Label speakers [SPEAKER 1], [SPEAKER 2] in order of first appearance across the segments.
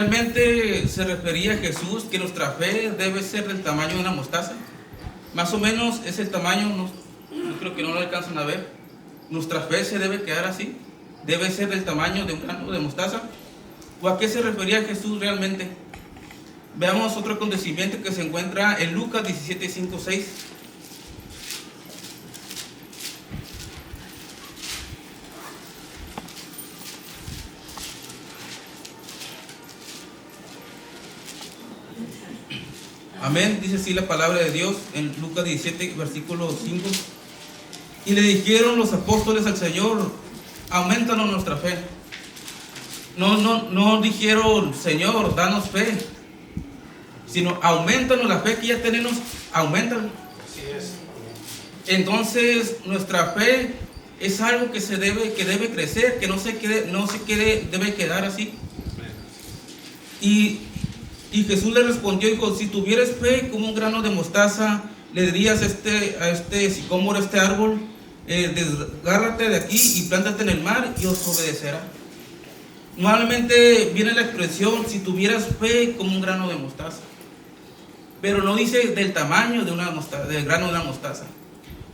[SPEAKER 1] Realmente se refería a Jesús que nuestra fe debe ser del tamaño de una mostaza. Más o menos es el tamaño, yo creo que no lo alcanzan a ver. Nuestra fe se debe quedar así, debe ser del tamaño de un grano de mostaza. ¿O a qué se refería Jesús realmente? Veamos otro acontecimiento que se encuentra en Lucas 17, 5, 6. Amén, dice así la palabra de Dios en Lucas 17, versículo 5. Y le dijeron los apóstoles al Señor: aumentanos nuestra fe. No dijeron: Señor, danos fe, sino aumentanos la fe que ya tenemos, aumentala.
[SPEAKER 2] Así es.
[SPEAKER 1] Entonces nuestra fe es algo que debe crecer, que no se debe quedar así. Y Jesús le respondió y dijo: si tuvieras fe como un grano de mostaza, le dirías a este sicómoro, a este árbol: desgárrate de aquí y plántate en el mar, y os obedecerá. Normalmente viene la expresión: si tuvieras fe como un grano de mostaza, pero no dice del tamaño de del grano de una mostaza.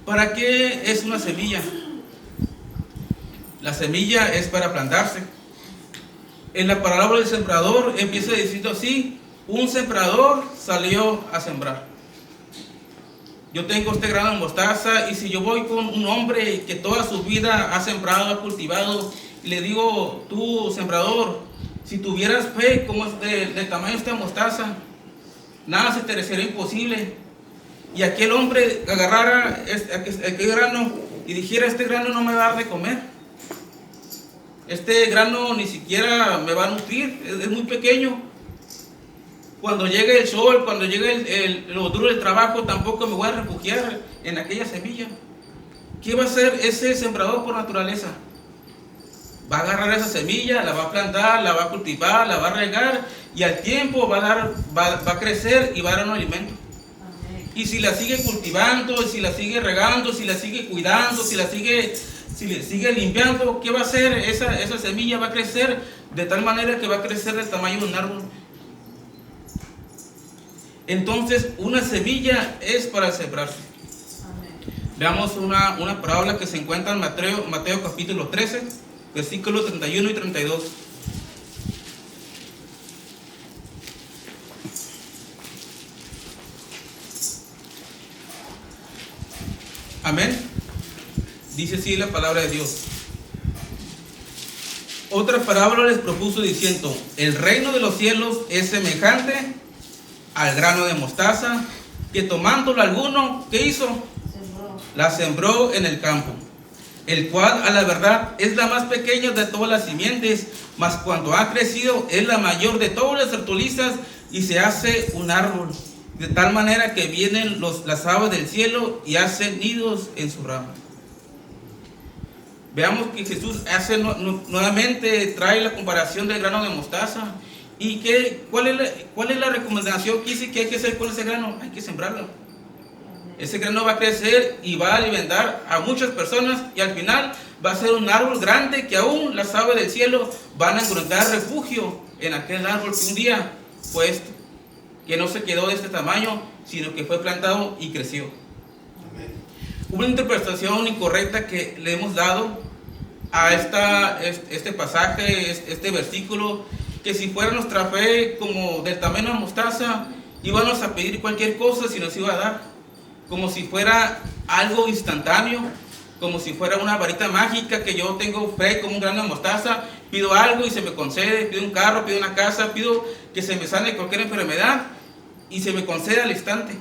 [SPEAKER 1] ¿Para qué es una semilla? La semilla es para plantarse. En la parábola del sembrador empieza diciendo así: un sembrador salió a sembrar. Yo tengo este grano de mostaza, y si yo voy con un hombre que toda su vida ha sembrado, ha cultivado, y le digo: tú, sembrador, si tuvieras fe como del tamaño de esta mostaza, nada se te sería imposible. Y aquel hombre agarrara aquel grano y dijera: este grano no me va a dar de comer, este grano ni siquiera me va a nutrir, es muy pequeño. Cuando llegue el sol, cuando llegue lo duro del trabajo, tampoco me voy a refugiar en aquella semilla. ¿Qué va a hacer ese sembrador por naturaleza? Va a agarrar esa semilla, la va a plantar, la va a cultivar, la va a regar, y al tiempo va a crecer y va a dar un alimento. Y si la sigue cultivando, si la sigue regando, si la sigue cuidando, si le sigue limpiando, ¿qué va a hacer? Esa semilla va a crecer de tal manera que va a crecer del tamaño de un árbol. Entonces, una semilla es para sembrarse. Veamos una parábola que se encuentra en Mateo capítulo 13, versículos 31 y 32. Amén. Dice así la palabra de Dios: otra parábola les propuso diciendo: el reino de los cielos es semejante al grano de mostaza, que tomándolo alguno, ¿qué hizo? La sembró en el campo, el cual a la verdad es la más pequeña de todas las simientes, mas cuando ha crecido es la mayor de todas las hortalizas, y se hace un árbol, de tal manera que vienen las aves del cielo y hacen nidos en su rama. Veamos que Jesús nuevamente trae la comparación del grano de mostaza. ¿Y cuál es la recomendación que dice que hay que hacer con ese grano? Hay que sembrarlo. Ese grano va a crecer y va a alimentar a muchas personas, y al final va a ser un árbol grande que aún las aves del cielo van a encontrar refugio en aquel árbol que un día fue esto, que no se quedó de este tamaño, sino que fue plantado y creció.
[SPEAKER 2] Amén.
[SPEAKER 1] Una interpretación incorrecta que le hemos dado a este pasaje, este versículo, que si fuera nuestra fe como del tamaño de una mostaza, íbamos a pedir cualquier cosa si nos iba a dar, como si fuera algo instantáneo, como si fuera una varita mágica, que yo tengo fe como un grano de mostaza, pido algo y se me concede, pido un carro, pido una casa, pido que se me sane cualquier enfermedad y se me concede al instante.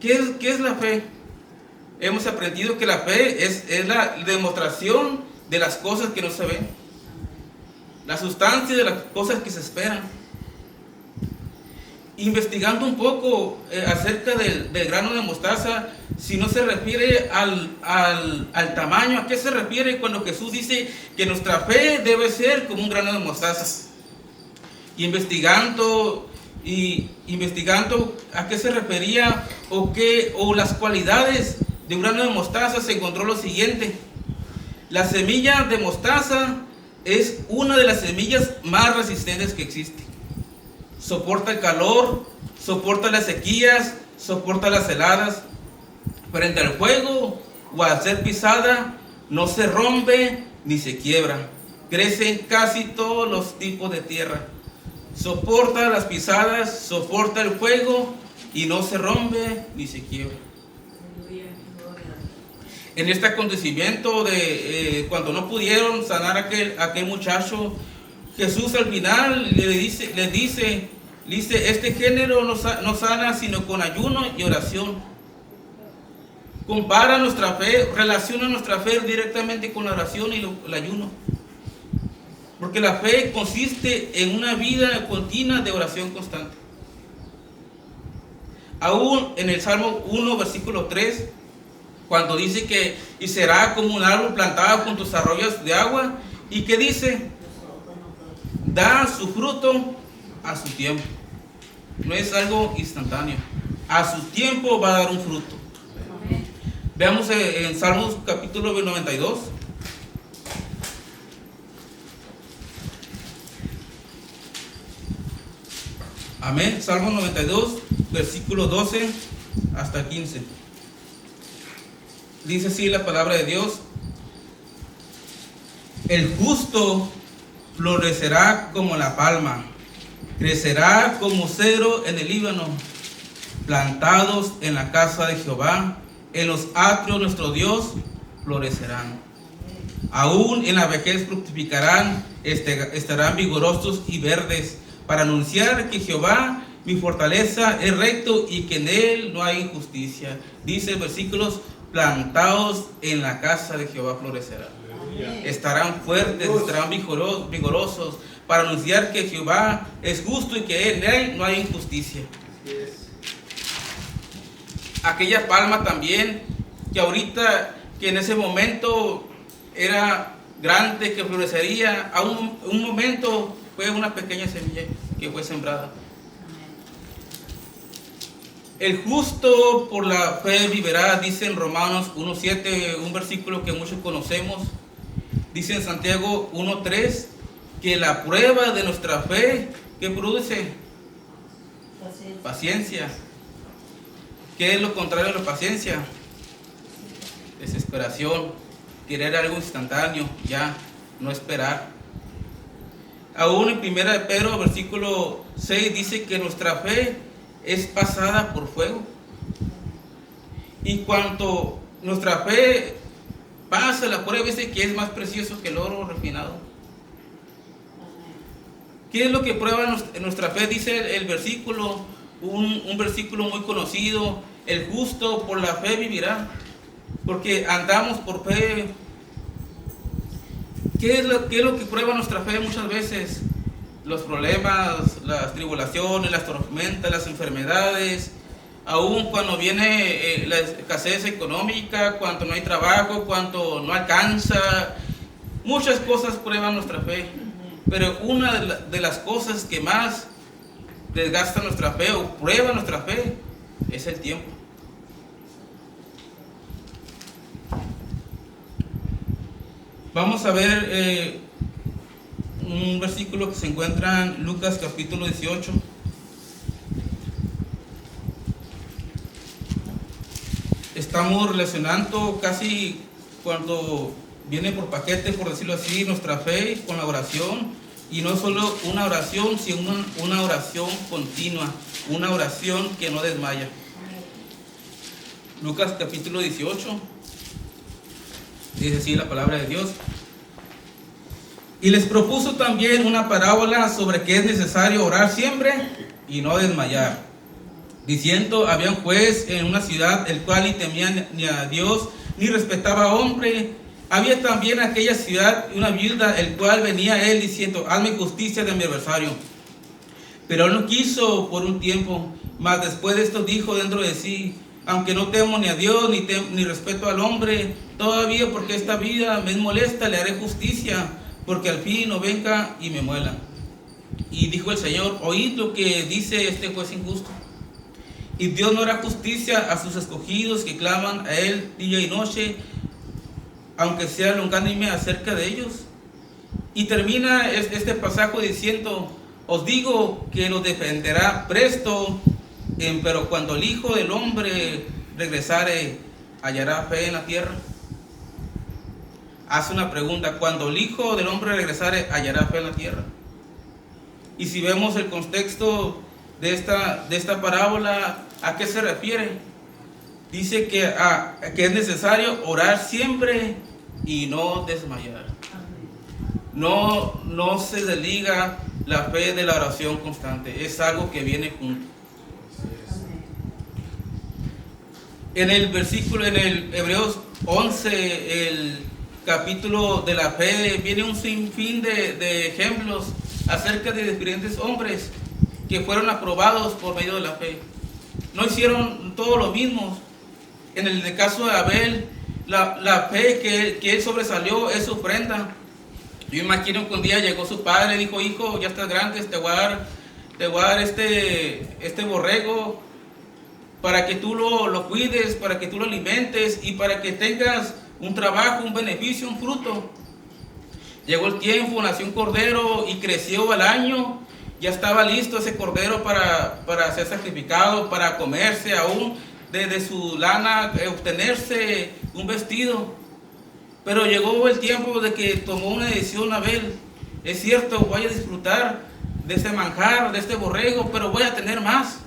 [SPEAKER 1] ¿Qué es la fe? Hemos aprendido que la fe es la demostración de las cosas que no se ven, la sustancia de las cosas que se esperan. Investigando un poco acerca del grano de mostaza, si no se refiere al tamaño, ¿a qué se refiere cuando Jesús dice que nuestra fe debe ser como un grano de mostaza? Investigando a qué se refería o las cualidades de un grano de mostaza, se encontró lo siguiente: la semilla de mostaza es una de las semillas más resistentes que existe. Soporta el calor, soporta las sequías, soporta las heladas. Frente al fuego o al ser pisada, no se rompe ni se quiebra. Crece en casi todos los tipos de tierra. Soporta las pisadas, soporta el fuego y no se rompe ni se quiebra. En este acontecimiento de cuando no pudieron sanar a aquel muchacho, Jesús al final le dice, este género no sana sino con ayuno y oración. Compara nuestra fe, relaciona nuestra fe directamente con la oración y el ayuno. Porque la fe consiste en una vida continua de oración constante. Aún en el Salmo 1, versículo 3, cuando dice que y será como un árbol plantado junto a arroyos de agua, y que dice, da su fruto a su tiempo. No es algo instantáneo. A su tiempo va a dar un fruto. Veamos en Salmos capítulo 92. Amén. Salmos 92, versículo 12 hasta 15. Dice así la palabra de Dios: el justo florecerá como la palma, crecerá como cedro en el Líbano, plantados en la casa de Jehová, en los atrios de nuestro Dios florecerán. Aún en la vejez fructificarán, estarán vigorosos y verdes, para anunciar que Jehová, mi fortaleza, es recto y que en él no hay injusticia. Dice versículos: plantados en la casa de Jehová florecerán. Estarán fuertes, estarán vigorosos, para anunciar que Jehová es justo y que en él no hay injusticia. Aquella palma también, que ahorita, que en ese momento era grande, que florecería, a un momento fue una pequeña semilla que fue sembrada. El justo por la fe vivirá, dice en Romanos 1:7, un versículo que muchos conocemos. Dice en Santiago 1:3 que la prueba de nuestra fe, ¿qué produce? Paciencia. ¿Qué es lo contrario de la paciencia? Desesperación, querer algo instantáneo, ya, no esperar. Aún en 1 de Pedro, versículo 6, dice que nuestra fe es pasada por fuego. Y cuanto nuestra fe pasa la prueba, dice que es más precioso que el oro refinado. ¿Qué es lo que prueba nuestra fe? Dice el versículo, un versículo muy conocido: el justo por la fe vivirá. Porque andamos por fe. ¿Qué es lo que prueba nuestra fe muchas veces? Los problemas, las tribulaciones, las tormentas, las enfermedades. Aún cuando viene la escasez económica, cuando no hay trabajo, cuando no alcanza. Muchas cosas prueban nuestra fe. Pero una de las cosas que más desgasta nuestra fe o prueba nuestra fe es el tiempo. Vamos a ver un versículo que se encuentra en Lucas capítulo 18. Estamos relacionando casi cuando viene por paquete, por decirlo así, nuestra fe con la oración. Y no solo una oración, sino una oración continua, una oración que no desmaya. Lucas capítulo 18. Dice así la palabra de Dios: y les propuso también una parábola sobre que es necesario orar siempre y no desmayar, diciendo: había un juez en una ciudad, el cual ni temía ni a Dios ni respetaba a hombre. Había también en aquella ciudad una viuda, el cual venía a él diciendo: hazme justicia de mi adversario. Pero él no quiso por un tiempo, mas después de esto dijo dentro de sí: aunque no temo ni a Dios ni respeto al hombre, todavía porque esta vida me es molesta, le haré justicia, porque al fin no venga y me muela. Y dijo el Señor: oíd lo que dice este juez injusto. Y Dios no hará justicia a sus escogidos que claman a él día y noche, aunque sea longánime acerca de ellos. Y termina este pasaje diciendo: os digo que los defenderá presto, pero cuando el Hijo del Hombre regresare, ¿hallará fe en la tierra? Hace una pregunta: cuando el Hijo del Hombre regresare, ¿hallará fe en la tierra? Y si vemos el contexto de esta parábola, ¿a qué se refiere? Dice que es necesario orar siempre y no desmayar. No se desliga la fe de la oración constante, es algo que viene junto. En el Hebreos 11, el capítulo de la fe, viene un sinfín de ejemplos acerca de diferentes hombres que fueron aprobados por medio de la fe. No hicieron todo lo mismo. En el caso de Abel, la fe que él sobresalió es su ofrenda. Yo imagino que un día llegó su padre y dijo: hijo, ya estás grande, te voy a dar este borrego para que tú lo cuides, para que tú lo alimentes y para que tengas un trabajo, un beneficio, un fruto. Llegó el tiempo, nació un cordero y creció al año. Ya estaba listo ese cordero para ser sacrificado, para comerse aún de su lana, obtenerse un vestido. Pero llegó el tiempo de que tomó una decisión Abel. Es cierto, voy a disfrutar de ese manjar, de este borrego, pero voy a tener más.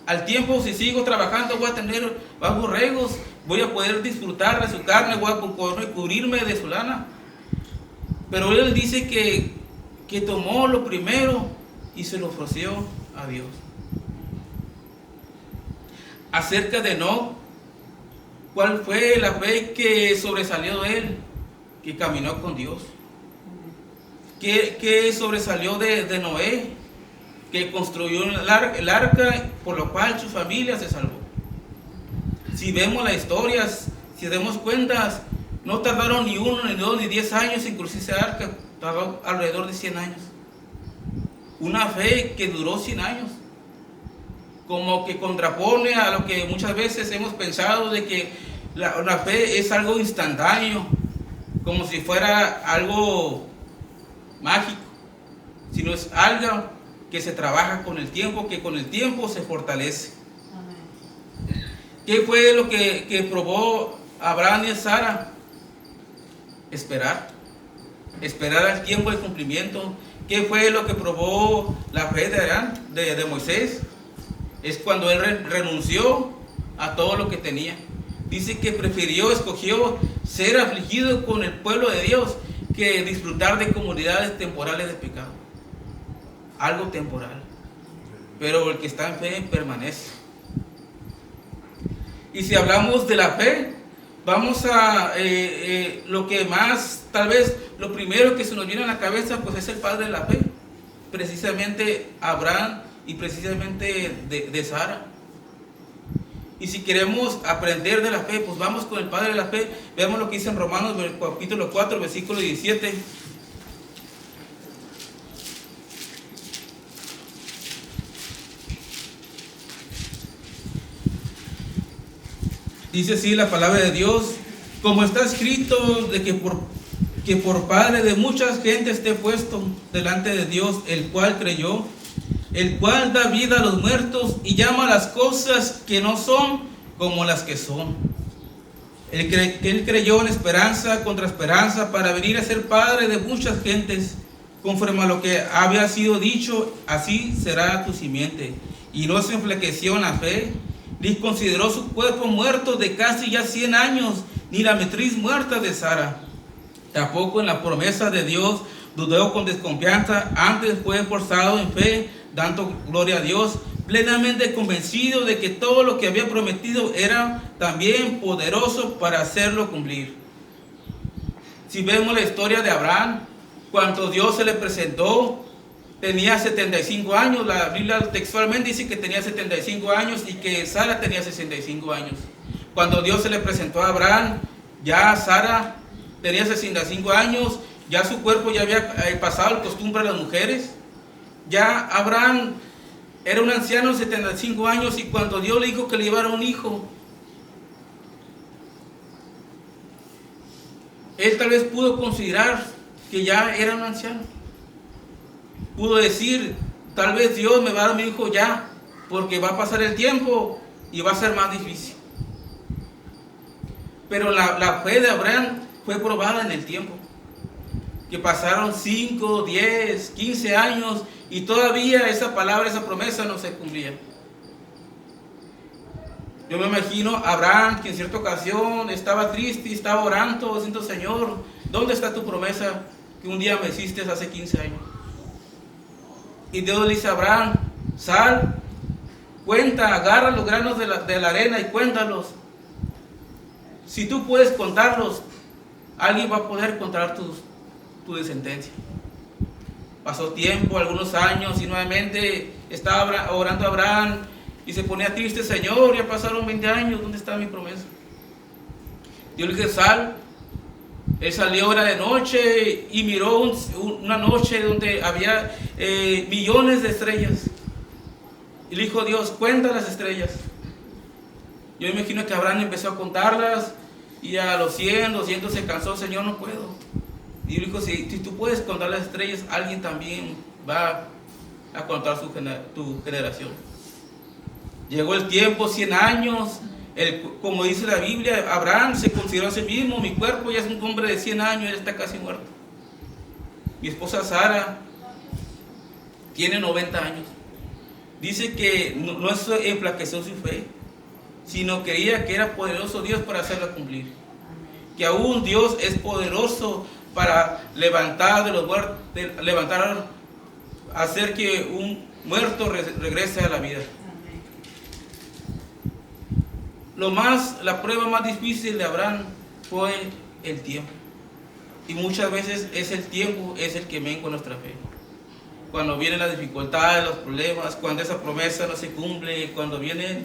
[SPEAKER 1] Al tiempo, si sigo trabajando, voy a tener más borregos, voy a poder disfrutar de su carne, voy a poder cubrirme de su lana. Pero él dice que tomó lo primero y se lo ofreció a Dios. Acerca de Enoc, ¿cuál fue la fe que sobresalió de él? Que caminó con Dios. ¿Qué sobresalió de Noé? Que construyó el arca, por lo cual su familia se salvó. Si vemos las historias, si damos cuentas, no tardaron ni 1, ni 2, ni 10 años en construir ese arca, tardó alrededor de 100 años. Una fe que duró 100 años. Como que contrapone a lo que muchas veces hemos pensado de que la fe es algo instantáneo, como si fuera algo mágico, sino es algo que se trabaja con el tiempo, que con el tiempo se fortalece. Amén. ¿Qué fue lo que probó Abraham y Sara? Esperar al tiempo de cumplimiento. ¿Qué fue lo que probó la fe de Moisés? Es cuando él renunció a todo lo que tenía. Dice que escogió ser afligido con el pueblo de Dios que disfrutar de comodidades temporales de pecado. Algo temporal. Pero el que está en fe permanece. Y si hablamos de la fe, vamos a lo que más, tal vez lo primero que se nos viene a la cabeza, pues es el padre de la fe. Precisamente Abraham y precisamente de Sara. Y si queremos aprender de la fe, pues vamos con el padre de la fe. Veamos lo que dice en Romanos capítulo 4, versículo 17. Dice así la palabra de Dios: como está escrito, de que por padre de muchas gentes te he puesto delante de Dios, el cual creyó, el cual da vida a los muertos y llama a las cosas que no son como las que son. Él creyó en esperanza contra esperanza para venir a ser padre de muchas gentes, conforme a lo que había sido dicho: así será tu simiente. Y no se enflaqueció en la fe, ni consideró su cuerpo muerto de casi ya 100 años, ni la matriz muerta de Sara. Tampoco en la promesa de Dios dudó con desconfianza, antes fue esforzado en fe, dando gloria a Dios, plenamente convencido de que todo lo que había prometido era también poderoso para hacerlo cumplir. Si vemos la historia de Abraham, cuando Dios se le presentó, tenía 75 años. La Biblia textualmente dice que tenía 75 años y que Sara tenía 65 años. Cuando Dios se le presentó a Abraham, ya Sara tenía 65 años, ya su cuerpo ya había pasado la costumbre de las mujeres. Ya Abraham era un anciano de 75 años y cuando Dios le dijo que le llevara un hijo, él tal vez pudo considerar que ya era un anciano. Pudo decir, tal vez Dios me va a dar mi hijo ya, porque va a pasar el tiempo y va a ser más difícil. Pero la fe de Abraham fue probada en el tiempo. Que pasaron 5, 10, 15 años y todavía esa palabra, esa promesa no se cumplía. Yo me imagino a Abraham que en cierta ocasión estaba triste y estaba orando, diciendo, Señor, ¿dónde está tu promesa que un día me hiciste hace 15 años? Y Dios le dice a Abraham, sal, cuenta, agarra los granos de la arena y cuéntalos. Si tú puedes contarlos, alguien va a poder contar tu descendencia. Pasó tiempo, algunos años, y nuevamente estaba orando Abraham y se ponía triste, Señor, ya pasaron 20 años, ¿dónde está mi promesa? Dios le dice, sal. Él salió, era de noche, y miró una noche donde había millones de estrellas. Y le dijo Dios, cuenta las estrellas. Yo me imagino que Abraham empezó a contarlas, y a los 100, 200 se cansó, Señor, no puedo. Y le dijo, si tú puedes contar las estrellas, alguien también va a contar tu generación. Llegó el tiempo, 100 años, como dice la Biblia, Abraham se consideró a sí mismo, mi cuerpo ya es un hombre de 100 años, él está casi muerto. Mi esposa Sara tiene 90 años. Dice que no es enflaqueció su fe, sino creía que era poderoso Dios para hacerla cumplir. Que aún Dios es poderoso para levantar de los muertos, hacer que un muerto regrese a la vida. La prueba más difícil de Abraham fue el tiempo. Y muchas veces es el tiempo es el que mengua nuestra fe. Cuando vienen las dificultades, los problemas, cuando esa promesa no se cumple, cuando viene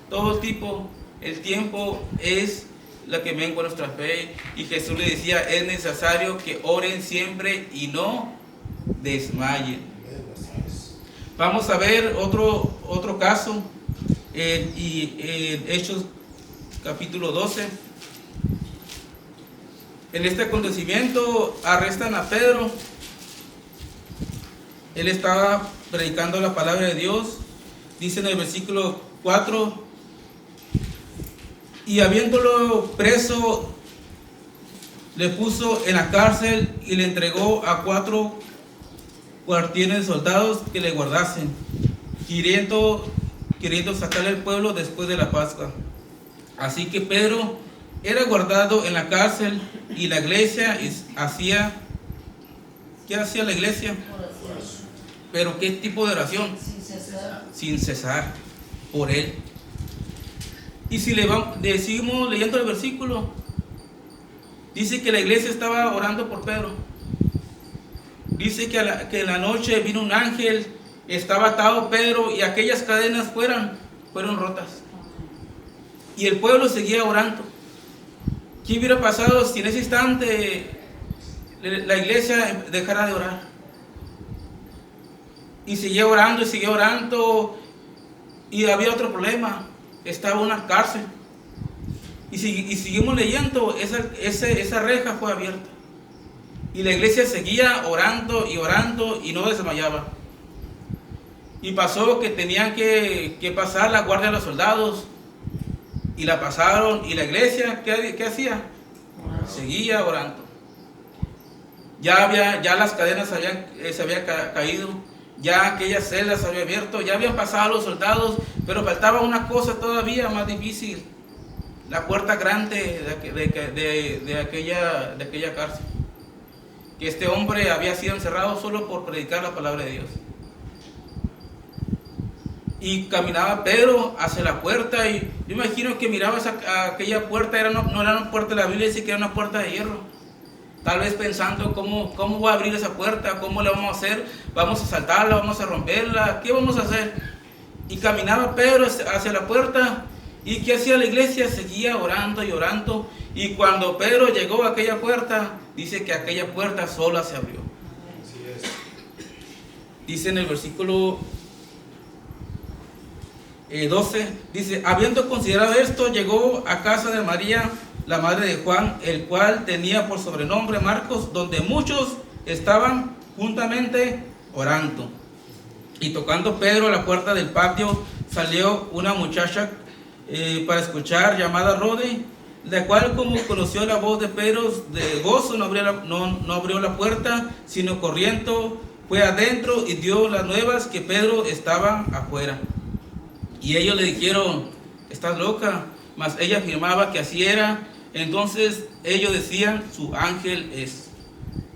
[SPEAKER 1] todo tipo, el tiempo es la que mengua nuestra fe. Y Jesús le decía, es necesario que oren siempre y no desmayen. Vamos a ver otro caso, Hechos capítulo 12. En este acontecimiento arrestan a Pedro. Él estaba predicando la palabra de Dios. Dice en el versículo 4, y habiéndolo preso, le puso en la cárcel y le entregó a 4 cuartines de soldados que le guardasen, queriendo sacarle al pueblo después de la Pascua. Así que Pedro era guardado en la cárcel y la iglesia hacía, ¿qué hacía la iglesia? Pero ¿qué tipo de oración? Sin cesar por él. Y si seguimos leyendo el versículo, dice que la iglesia estaba orando por Pedro. Dice que en la noche vino un ángel, estaba atado Pedro y aquellas cadenas fueron rotas. Y el pueblo seguía orando. ¿Qué hubiera pasado si en ese instante la iglesia dejara de orar? Y seguía orando, y había otro problema. Estaba una cárcel. Y seguimos leyendo, esa reja fue abierta. Y la iglesia seguía orando y no desmayaba. Y pasó que tenían que pasar la guardia de los soldados. Y la pasaron, y la iglesia, ¿qué hacía? Seguía orando. Ya las cadenas se habían caído, ya aquellas celdas se habían abierto, ya habían pasado los soldados, pero faltaba una cosa todavía más difícil: la puerta grande de aquella cárcel. Que este hombre había sido encerrado solo por predicar la palabra de Dios. Y caminaba Pedro hacia la puerta, y yo me imagino que miraba aquella puerta, no era una puerta de la Biblia, dice que era una puerta de hierro. Tal vez pensando, ¿cómo voy a abrir esa puerta? ¿Cómo la vamos a hacer? ¿Vamos a saltarla? ¿Vamos a romperla? ¿Qué vamos a hacer? Y caminaba Pedro hacia la puerta, y ¿qué hacía la iglesia? Seguía orando y orando, y cuando Pedro llegó a aquella puerta, dice que aquella puerta sola se abrió.
[SPEAKER 2] Así es.
[SPEAKER 1] Dice en el versículo 12, dice, habiendo considerado esto, llegó a casa de María, la madre de Juan, el cual tenía por sobrenombre Marcos, donde muchos estaban juntamente orando. Y tocando Pedro a la puerta del patio, salió una muchacha para escuchar, llamada Rode, la cual, como conoció la voz de Pedro de gozo, no abrió la puerta, sino corriendo fue adentro y dio las nuevas que Pedro estaba afuera. Y ellos le dijeron: estás loca. Mas ella afirmaba que así era. Entonces ellos decían: su ángel es.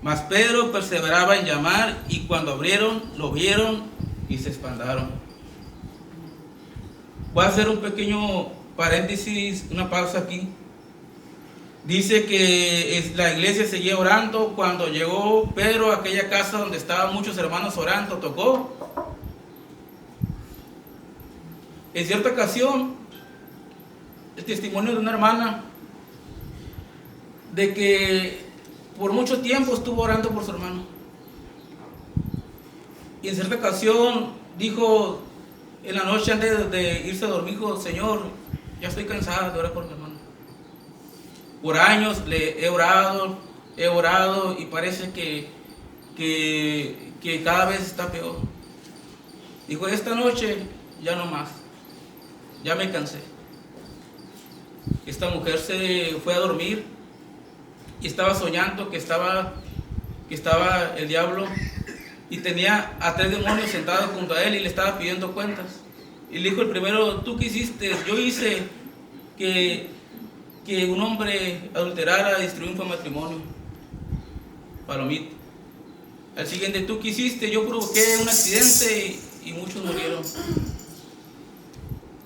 [SPEAKER 1] Mas Pedro perseveraba en llamar, y cuando abrieron, lo vieron y se espantaron. Voy a hacer un pequeño paréntesis, una pausa aquí. Dice que la iglesia seguía orando. Cuando llegó Pedro a aquella casa donde estaban muchos hermanos orando, tocó. En cierta ocasión, el testimonio de una hermana, de que por mucho tiempo estuvo orando por su hermano. Y en cierta ocasión dijo, en la noche antes de irse a dormir, dijo: Señor, ya estoy cansada de orar por mi hermano. Por años le he orado y parece que cada vez está peor. Dijo: esta noche ya no más, ya me cansé. Esta mujer se fue a dormir y estaba soñando que estaba el diablo y tenía a 3 demonios sentados junto a él y le estaba pidiendo cuentas. Y le dijo el primero: ¿tú qué hiciste? Yo hice que un hombre adulterara y destruyera un matrimonio. Palomito. Al siguiente: ¿tú qué hiciste? Yo provoqué un accidente y muchos murieron.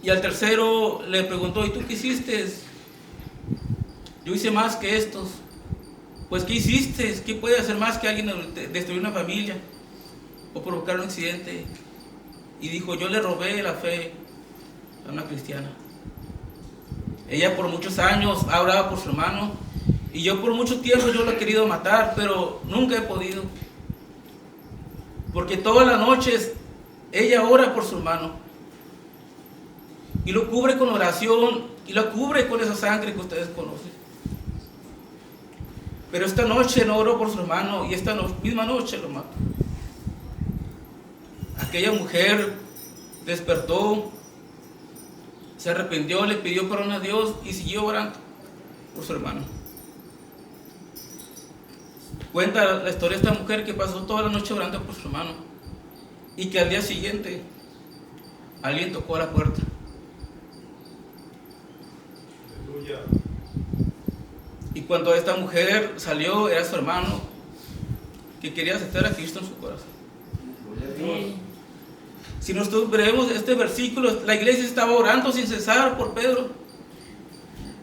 [SPEAKER 1] Y al tercero le preguntó: ¿y tú qué hiciste? Yo hice más que estos. Pues ¿qué hiciste? ¿Qué puede hacer más que alguien destruir una familia o provocar un accidente? Y dijo: yo le robé la fe a una cristiana. Ella por muchos años ha orado por su hermano, y yo por mucho tiempo yo lo he querido matar, pero nunca he podido. Porque todas las noches ella ora por su hermano y lo cubre con oración y lo cubre con esa sangre que ustedes conocen. Pero esta noche no oró por su hermano y esta misma noche lo mató. Aquella mujer despertó, se arrepintió, le pidió perdón a Dios y siguió orando por su hermano. Cuenta la historia de esta mujer que pasó toda la noche orando por su hermano y que al día siguiente alguien tocó a la puerta.
[SPEAKER 2] Aleluya.
[SPEAKER 1] Y cuando esta mujer salió, era su hermano que quería aceptar a Cristo en su corazón. Si nosotros vemos este versículo, la iglesia estaba orando sin cesar por Pedro.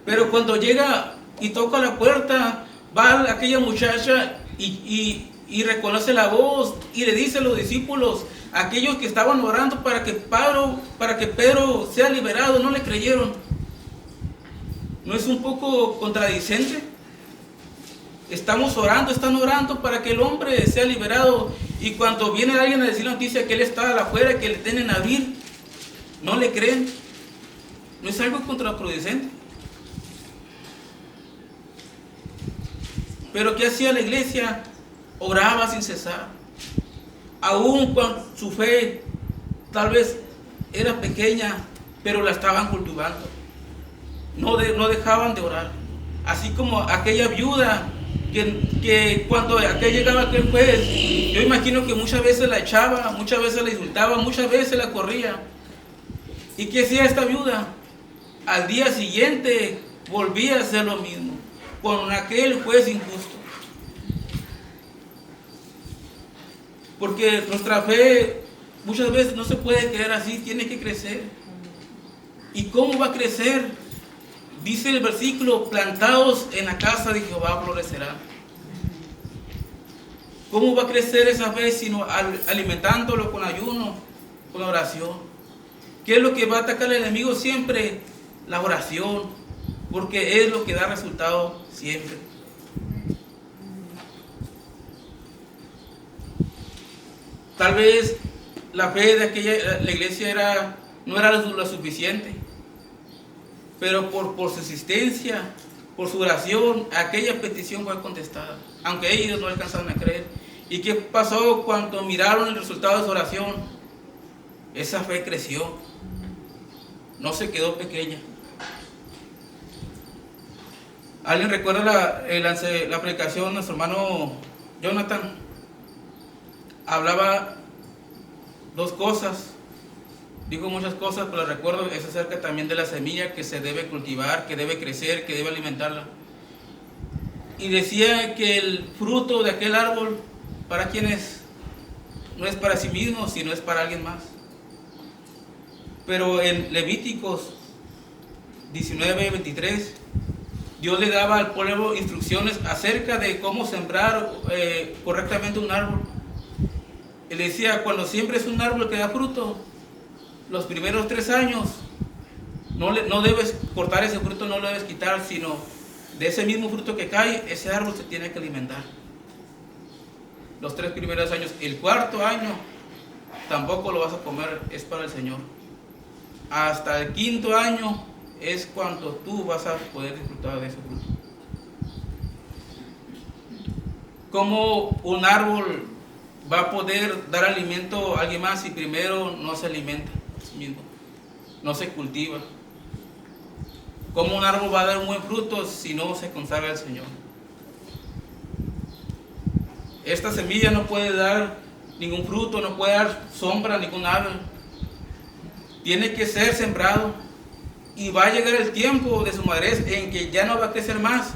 [SPEAKER 1] Pero cuando llega y toca la puerta, va aquella muchacha y reconoce la voz y le dice a los discípulos, aquellos que estaban orando para que Pedro sea liberado, no le creyeron. ¿No es un poco contradicente? Están orando para que el hombre sea liberado, y cuando viene alguien a decir la noticia que él está afuera, que le tienen a abrir, no le creen. ¿No es algo contraproducente? Pero ¿qué hacía la iglesia? Oraba sin cesar. Aún cuando su fe tal vez era pequeña, pero la estaban cultivando. No dejaban de orar. Así como aquella viuda que cuando llegaba aquel juez, yo imagino que muchas veces la echaba, muchas veces la insultaba, muchas veces la corría. ¿Y qué hacía esta viuda? Al día siguiente volvía a hacer lo mismo con aquel juez injusto. Porque nuestra fe muchas veces no se puede quedar así, tiene que crecer. ¿Y cómo va a crecer? Dice el versículo: plantados en la casa de Jehová florecerá. ¿Cómo va a crecer esa fe sino alimentándolo con ayuno, con oración? ¿Qué es lo que va a atacar al enemigo siempre? La oración, porque es lo que da resultado siempre. Tal vez la fe de la iglesia no era lo suficiente, pero por su existencia, por su oración, aquella petición fue contestada, aunque ellos no alcanzaron a creer. ¿Y qué pasó cuando miraron el resultado de su oración? Esa fe creció, no se quedó pequeña. ¿Alguien recuerda la predicación de nuestro hermano Jonathan? Hablaba dos cosas, dijo muchas cosas, pero recuerdo es acerca también de la semilla que se debe cultivar, que debe crecer, que debe alimentarla. Y decía que el fruto de aquel árbol, ¿para quién es? No es para sí mismo, sino es para alguien más. Pero en Levíticos 19:23, Dios le daba al pueblo instrucciones acerca de cómo sembrar correctamente un árbol. Él decía, cuando siembres un árbol que da fruto, los primeros 3 años, no debes cortar ese fruto, no lo debes quitar, sino de ese mismo fruto que cae, ese árbol se tiene que alimentar. Los 3 primeros años. El 4.º año, tampoco lo vas a comer, es para el Señor. Hasta el 5.º año es cuando tú vas a poder disfrutar de ese fruto. ¿Cómo un árbol va a poder dar alimento a alguien más si primero no se alimenta a sí mismo, no se cultiva? ¿Cómo un árbol va a dar un buen fruto si no se consagra al Señor? Esta semilla no puede dar ningún fruto, no puede dar sombra a ningún árbol. Tiene que ser sembrado y va a llegar el tiempo de su madurez en que ya no va a crecer más,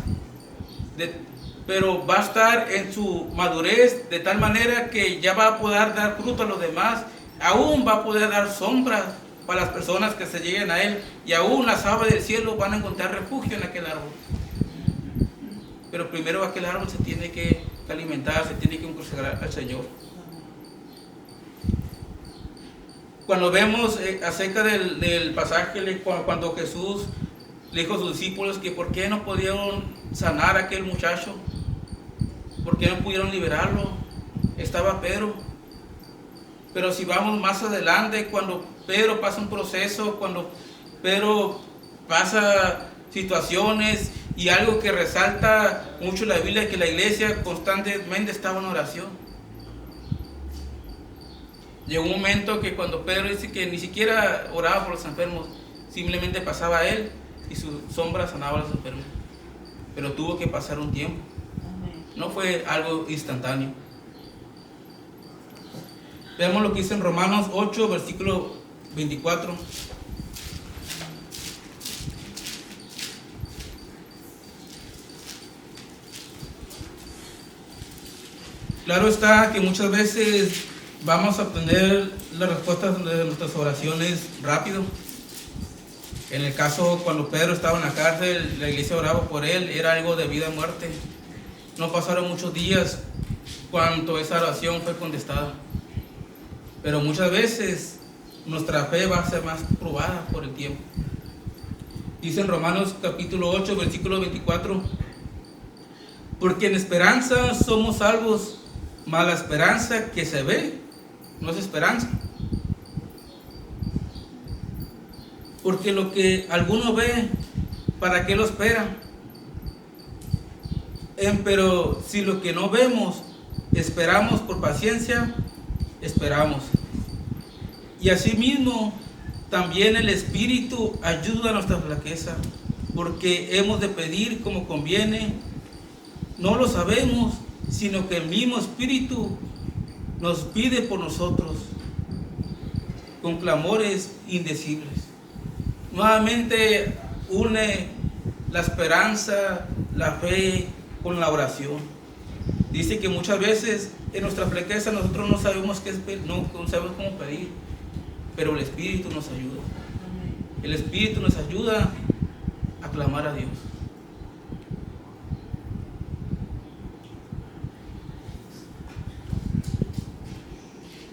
[SPEAKER 1] pero va a estar en su madurez de tal manera que ya va a poder dar fruto a los demás, aún va a poder dar sombra para las personas que se lleguen a él, y aún las aves del cielo van a encontrar refugio en aquel árbol. Pero primero aquel árbol se tiene que alimentar, se tiene que consagrar al Señor. Cuando vemos acerca del pasaje cuando Jesús le dijo a sus discípulos que por qué no pudieron sanar a aquel muchacho, por qué no pudieron liberarlo, estaba Pedro. Pero si vamos más adelante, cuando Pedro pasa un proceso, cuando Pedro pasa situaciones, y algo que resalta mucho la Biblia, que la iglesia constantemente estaba en oración. Llegó un momento que cuando Pedro dice que ni siquiera oraba por los enfermos, simplemente pasaba a él y su sombra sanaba a los enfermos. Pero tuvo que pasar un tiempo. No fue algo instantáneo. Veamos lo que dice en Romanos 8, versículo 24. Claro está que muchas veces vamos a obtener las respuestas de nuestras oraciones rápido. En el caso cuando Pedro estaba en la cárcel, la iglesia oraba por él, era algo de vida o muerte. No pasaron muchos días cuando esa oración fue contestada. Pero muchas veces nuestra fe va a ser más probada por el tiempo. Dice en Romanos capítulo 8, versículo 24, porque en esperanza somos salvos, mas la esperanza que se ve no es esperanza. Porque lo que alguno ve, ¿para qué lo espera? Pero si lo que no vemos esperamos por paciencia, esperamos. Y asimismo, también el Espíritu ayuda a nuestra flaqueza, porque hemos de pedir como conviene. No lo sabemos, sino que el mismo Espíritu nos pide por nosotros con clamores indecibles. Nuevamente une la esperanza, la fe con la oración. Dice que muchas veces en nuestra flaqueza nosotros no sabemos no sabemos cómo pedir, pero el Espíritu nos ayuda. El Espíritu nos ayuda a clamar a Dios.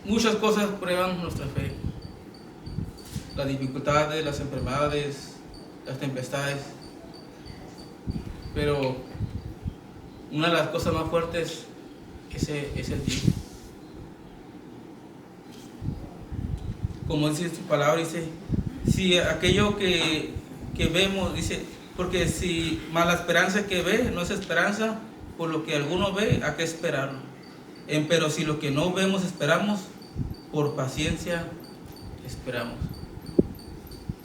[SPEAKER 1] Muchas cosas prueban nuestra fe. Las dificultades, las enfermedades, las tempestades. Pero una de las cosas más fuertes es el tiempo. Como dice su palabra, dice, si aquello que vemos, dice, porque si más la esperanza que ve no es esperanza, por lo que alguno ve, ¿a qué esperarlo? Pero si lo que no vemos esperamos, por paciencia esperamos.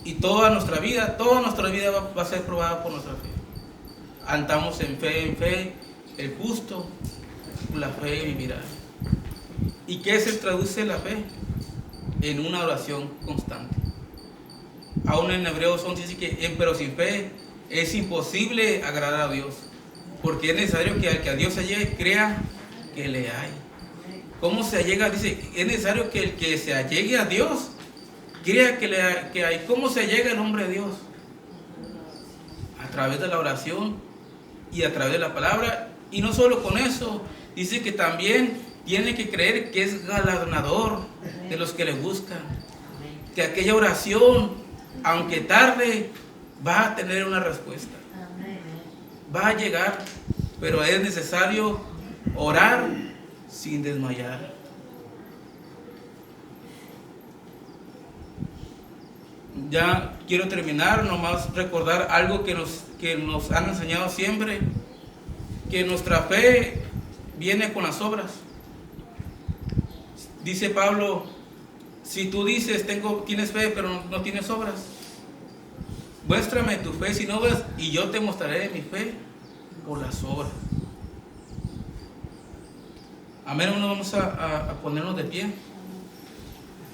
[SPEAKER 1] Y toda nuestra vida va a ser probada por nuestra fe. Andamos en fe, el justo, la fe vivirá. ¿Y qué se traduce la fe? En una oración constante. Aún en Hebreos 11 dice que, pero sin fe es imposible agradar a Dios, porque es necesario que al que a Dios se llegue, crea que le hay. ¿Cómo se allega? Dice, es necesario que el que se allegue a Dios, crea que hay. ¿Cómo se llega el hombre a Dios? A través de la oración y a través de la palabra. Y no solo con eso, dice que también tiene que creer que es galardonador de los que le buscan. Que aquella oración, aunque tarde, va a tener una respuesta. Va a llegar, pero es necesario orar sin desmayar. Ya quiero terminar, nomás recordar algo que nos han enseñado siempre, que nuestra fe viene con las obras. Dice Pablo, si tú dices, tienes fe, pero no tienes obras, muéstrame tu fe sin obras y yo te mostraré mi fe por las obras. Amén. Vamos a ponernos de pie.